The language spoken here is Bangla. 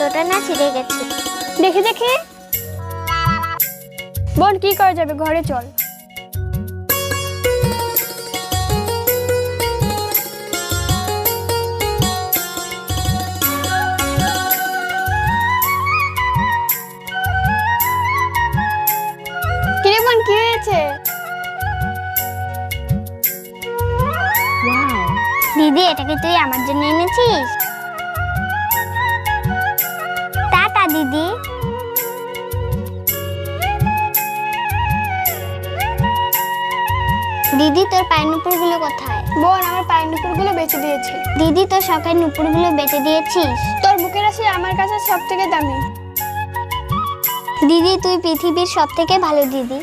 সুতোটা না ছিঁড়ে গেছে। দেখি দেখি। বোন কি করা যাবে, ঘরে চল। কিরে বোন, কি হয়েছে? দিদি, এটা কি তুই আমার জন্য এনেছিস? টাটা দিদি। দিদি, তোর পায়ের নুপুরগুলো কোথায়? বোন, আমার পায়ের নুপুরগুলো বেঁচে দিয়েছে। দিদি, তোর শখের নুপুরগুলো বেঁচে দিয়েছিস? তোর বুকের রাশি আমার কাছে সব থেকে দামি। দিদি, তুই পৃথিবীর সব থেকে ভালো দিদি।